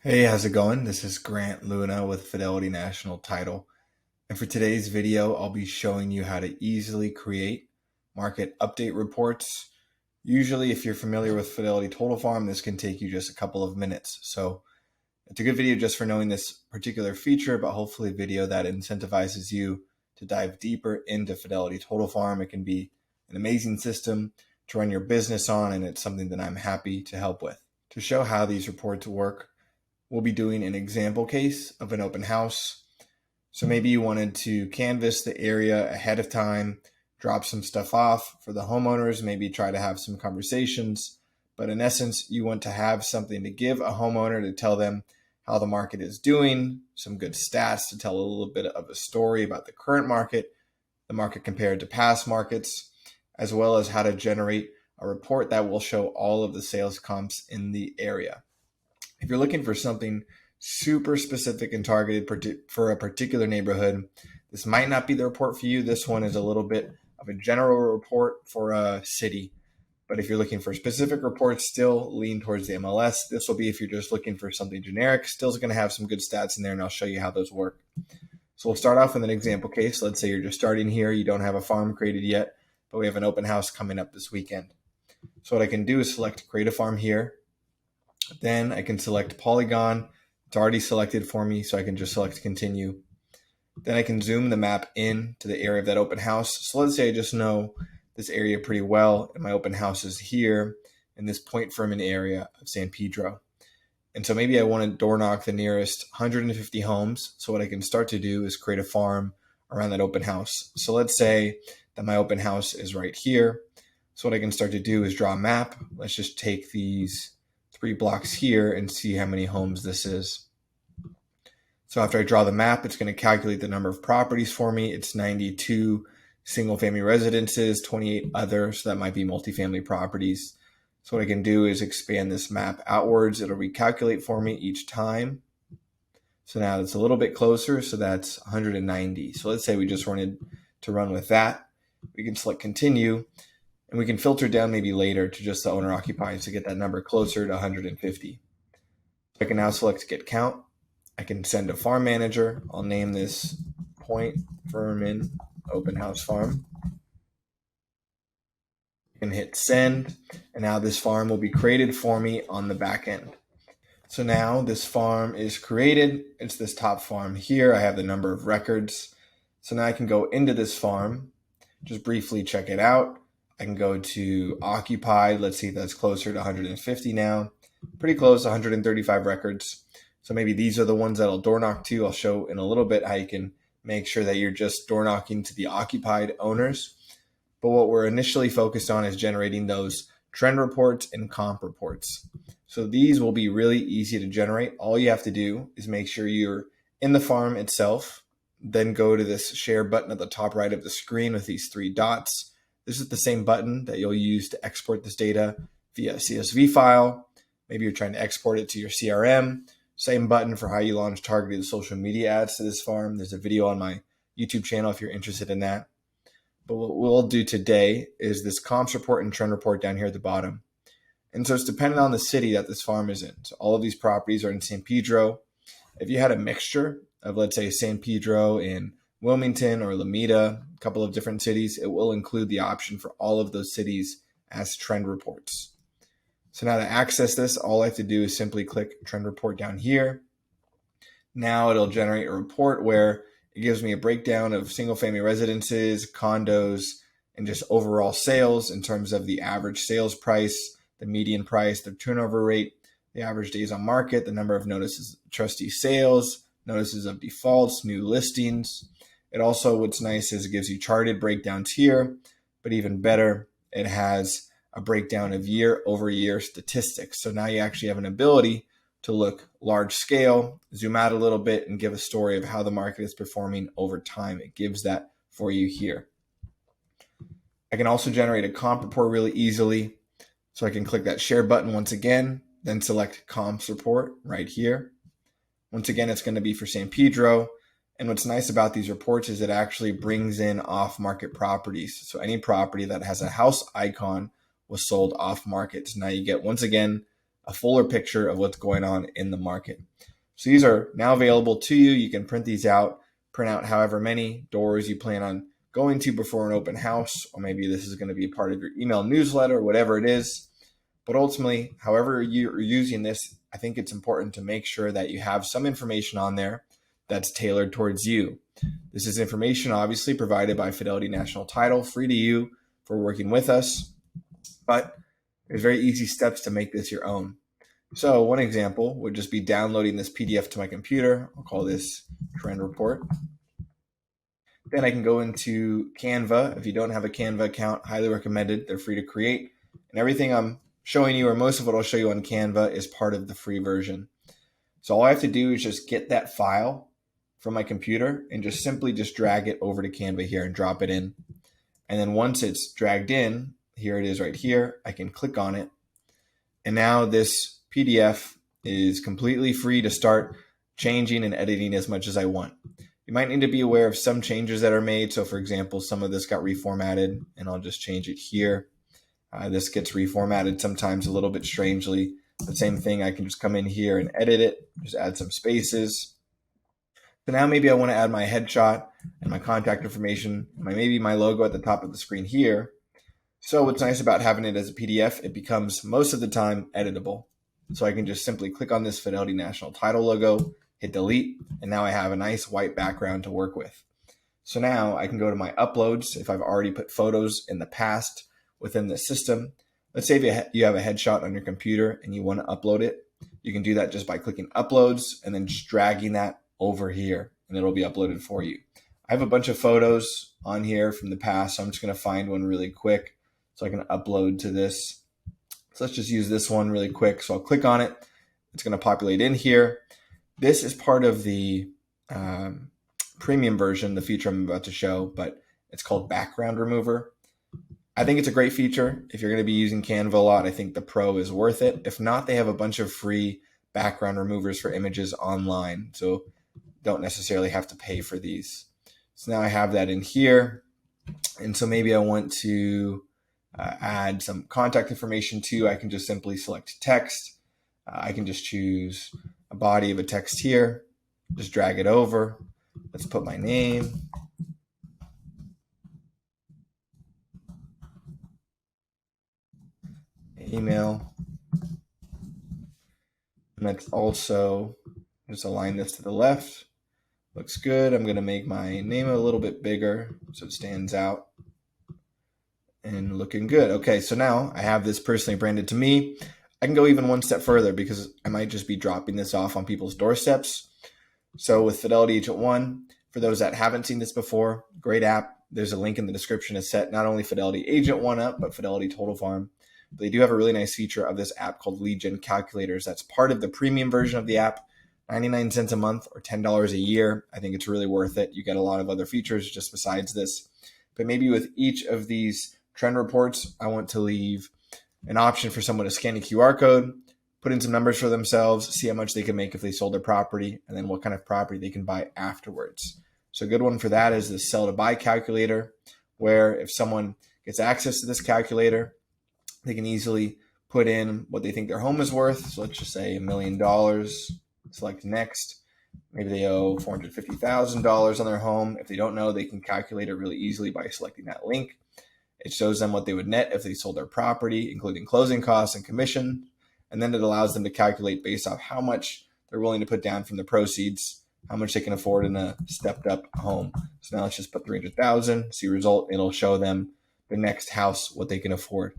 Hey, how's it going? This is Grant Luna with Fidelity National Title. And for today's video, I'll be showing you how to easily create market update reports. Usually, if you're familiar with Fidelity Total Farm, this can take you just a couple of minutes. So it's a good video just for knowing this particular feature, but hopefully a video that incentivizes you to dive deeper into Fidelity Total Farm. It can be an amazing system to run your business on, and it's something that I'm happy to help with. To show how these reports work, we'll be doing an example case of an open house. So maybe you wanted to canvass the area ahead of time, drop some stuff off for the homeowners, maybe try to have some conversations. But in essence, you want to have something to give a homeowner to tell them how the market is doing, some good stats to tell a little bit of a story about the current market, the market compared to past markets, as well as how to generate a report that will show all of the sales comps in the area. If you're looking for something super specific and targeted for a particular neighborhood, this might not be the report for you. This one is a little bit of a general report for a city. But if you're looking for specific reports, still lean towards the MLS. This will be if you're just looking for something generic. Still is going to have some good stats in there, and I'll show you how those work. So we'll start off with an example case. Let's say you're just starting here. You don't have a farm created yet, but we have an open house coming up this weekend. So what I can do is select create a farm here. Then I can select polygon. It's already selected for me, so I can just select continue. Then I can zoom the map in to the area of that open house. So let's say I just know this area pretty well, and my open house is here in this Point Fermin area of San Pedro. And so maybe I want to door knock the nearest 150 homes. So what I can start to do is create a farm around that open house. So let's say that my open house is right here. So what I can start to do is draw a map. Let's just take these 3 blocks here and see how many homes this is. So after I draw the map, it's going to calculate the number of properties for me. It's 92 single family residences, 28 others. So that might be multifamily properties. So what I can do is expand this map outwards. It'll recalculate for me each time. So now it's a little bit closer. So that's 190. So let's say we just wanted to run with that. We can select continue. And we can filter down maybe later to just the owner occupied to get that number closer to 150. I can now select get count. I can send a farm manager. I'll name this Point Fermin Open House Farm. I can hit send, and now this farm will be created for me on the back end. So now this farm is created. It's this top farm here. I have the number of records. So now I can go into this farm, just briefly check it out. I can go to occupied. Let's see if that's closer to 150 now. Pretty close, 135 records. So maybe these are the ones that I'll door knock to. I'll show in a little bit how you can make sure that you're just door knocking to the occupied owners. But what we're initially focused on is generating those trend reports and comp reports. So these will be really easy to generate. All you have to do is make sure you're in the farm itself, then go to this share button at the top right of the screen with these 3 dots. This is the same button that you'll use to export this data via a CSV file. Maybe you're trying to export it to your CRM. Same button for how you launch targeted social media ads to this farm. There's a video on my YouTube channel if you're interested in that. But what we'll do today is this comps report and trend report down here at the bottom. And so it's dependent on the city that this farm is in. So all of these properties are in San Pedro. If you had a mixture of, let's say, San Pedro and Wilmington or Lomita, a couple of different cities, it will include the option for all of those cities as trend reports. So now to access this, all I have to do is simply click trend report down here. Now it'll generate a report where it gives me a breakdown of single family residences, condos, and just overall sales in terms of the average sales price, the median price, the turnover rate, the average days on market, the number of notices of trustee sales, notices of defaults, new listings. It also, what's nice is it gives you charted breakdowns here, but even better, it has a breakdown of year over year statistics. So now you actually have an ability to look large scale, zoom out a little bit, and give a story of how the market is performing over time. It gives that for you here. I can also generate a comp report really easily. So I can click that share button once again, then select comps report right here. Once again, it's going to be for San Pedro. And what's nice about these reports is it actually brings in off-market properties. So any property that has a house icon was sold off-market. So now you get, once again, a fuller picture of what's going on in the market. So these are now available to you. You can print these out, print out however many doors you plan on going to before an open house, or maybe this is going to be a part of your email newsletter, whatever it is. But ultimately, however you're using this, I think it's important to make sure that you have some information on there that's tailored towards you. This is information obviously provided by Fidelity National Title, free to you for working with us, but there's very easy steps to make this your own. So one example would just be downloading this PDF to my computer. I'll call this trend report. Then I can go into Canva. If you don't have a Canva account, highly recommended. They're free to create. And everything I'm showing you, or most of what I'll show you on Canva, is part of the free version. So all I have to do is just get that file from my computer and just simply drag it over to Canva here and drop it in. And then once it's dragged in, here it is right here, I can click on it. And now this PDF is completely free to start changing and editing as much as I want. You might need to be aware of some changes that are made. So for example, some of this got reformatted, and I'll just change it here. This gets reformatted sometimes a little bit strangely. The same thing, I can just come in here and edit it, just add some spaces. So now maybe I want to add my headshot and my contact information, maybe my logo at the top of the screen here. So what's nice about having it as a PDF, it becomes most of the time editable. So I can just simply click on this Fidelity National Title logo, hit delete, and now I have a nice white background to work with. So now I can go to my uploads if I've already put photos in the past within the system. Let's say if you have a headshot on your computer and you want to upload it, you can do that just by clicking uploads and then just dragging that over here, and it'll be uploaded for you. I have a bunch of photos on here from the past, so I'm just going to find one really quick so I can upload to this. So let's just use this one really quick. So I'll click on it. It's going to populate in here. This is part of the premium version, the feature I'm about to show, but it's called Background Remover. I think it's a great feature. If you're going to be using Canva a lot, I think the Pro is worth it. If not, they have a bunch of free background removers for images online, so don't necessarily have to pay for these. So now I have that in here, and so maybe I want to add some contact information too. I can just simply select text. I can just choose a body of a text here, just drag it over. Let's put my name. Email. And let's also just align this to the left. Looks good. I'm going to make my name a little bit bigger so it stands out. And looking good. Okay, so now I have this personally branded to me. I can go even one step further because I might just be dropping this off on people's doorsteps. So with Fidelity Agent One, for those that haven't seen this before, great app. There's a link in the description to set not only Fidelity Agent One up, but Fidelity Total Farm. But they do have a really nice feature of this app called Lead Gen Calculators. That's part of the premium version of the app, 99 cents a month or $10 a year. I think it's really worth it. You get a lot of other features just besides this. But maybe with each of these trend reports, I want to leave an option for someone to scan a QR code, put in some numbers for themselves, see how much they can make if they sold their property, and then what kind of property they can buy afterwards. So a good one for that is the sell to buy calculator, where if someone gets access to this calculator, they can easily put in what they think their home is worth. So let's just say $1 million, select next. Maybe they owe $450,000 on their home. If they don't know, they can calculate it really easily by selecting that link. It shows them what they would net if they sold their property, including closing costs and commission. And then it allows them to calculate based off how much they're willing to put down from the proceeds, how much they can afford in a stepped up home. So now let's just put 300,000, see result. It'll show them the next house, what they can afford.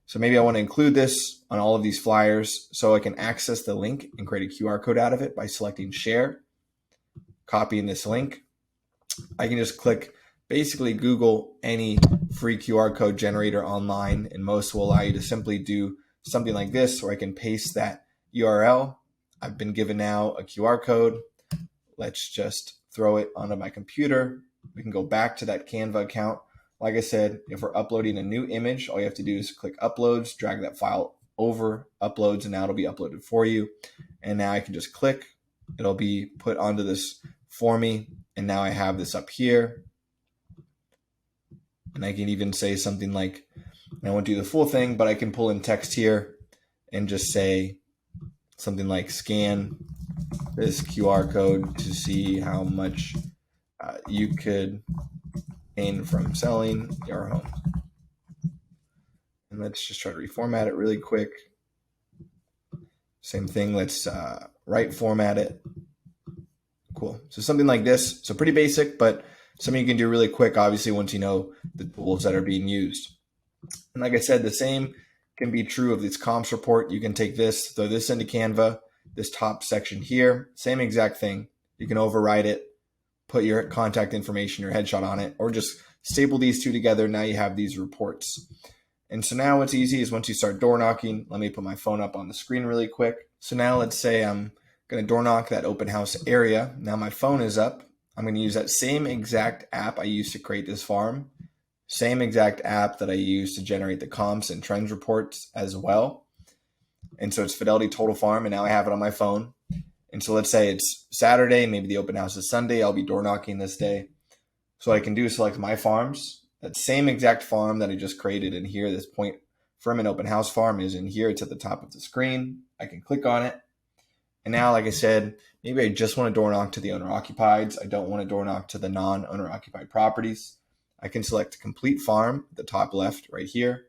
So maybe I want to include this on all of these flyers so I can access the link and create a QR code out of it by selecting share, copying this link. I can just click, basically Google any free QR code generator online, and most will allow you to simply do something like this, where I can paste that URL. I've been given now a QR code. Let's just throw it onto my computer. We can go back to that Canva account. Like I said, if we're uploading a new image, all you have to do is click uploads, drag that file over uploads, and now it'll be uploaded for you. And now I can just click, it'll be put onto this for me. And now I have this up here. And I can even say something like, I won't do the full thing, but I can pull in text here and just say something like scan this QR code to see how much you could gain from selling your home. And let's just try to reformat it really quick. Same thing, let's right format it. Cool. So something like this. So pretty basic, but something you can do really quick, obviously, once you know the tools that are being used. And like I said, the same can be true of this comps report. You can take this, throw this into Canva, this top section here, same exact thing. You can override it, put your contact information, your headshot on it, or just staple these two together. Now you have these reports. And so now what's easy is once you start door knocking, let me put my phone up on the screen really quick. So now let's say I'm going to door knock that open house area. Now my phone is up. I'm going to use that same exact app I used to create this farm, same exact app that I used to generate the comps and trends reports as well. And so it's Fidelity Total Farm, and now I have it on my phone. And so let's say it's Saturday, maybe the open house is Sunday. I'll be door knocking this day. So what I can do is select my farms. That same exact farm that I just created in here, this point from an open house farm is in here. It's at the top of the screen. I can click on it. And now, like I said, maybe I just want to door knock to the owner occupieds. I don't want to door knock to the non-owner occupied properties. I can select complete farm at the top left right here.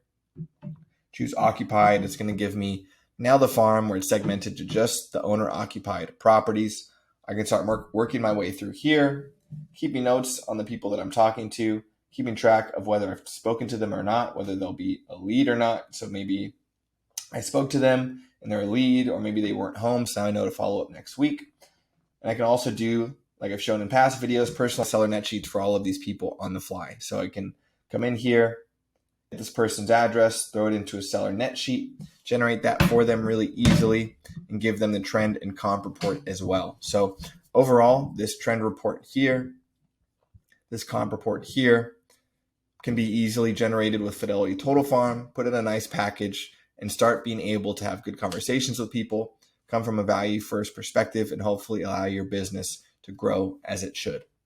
Choose occupied. It's going to give me now the farm where it's segmented to just the owner occupied properties. I can start working my way through here, keeping notes on the people that I'm talking to, keeping track of whether I've spoken to them or not, whether they'll be a lead or not. So maybe I spoke to them and they're a lead, or maybe they weren't home, so now I know to follow up next week. And I can also do, like I've shown in past videos, personal seller net sheets for all of these people on the fly. So I can come in here, get this person's address, throw it into a seller net sheet, generate that for them really easily, and give them the trend and comp report as well. So overall, this trend report here, this comp report here, can be easily generated with Fidelity Total Farm, put in a nice package, and start being able to have good conversations with people, come from a value first perspective, and hopefully allow your business to grow as it should.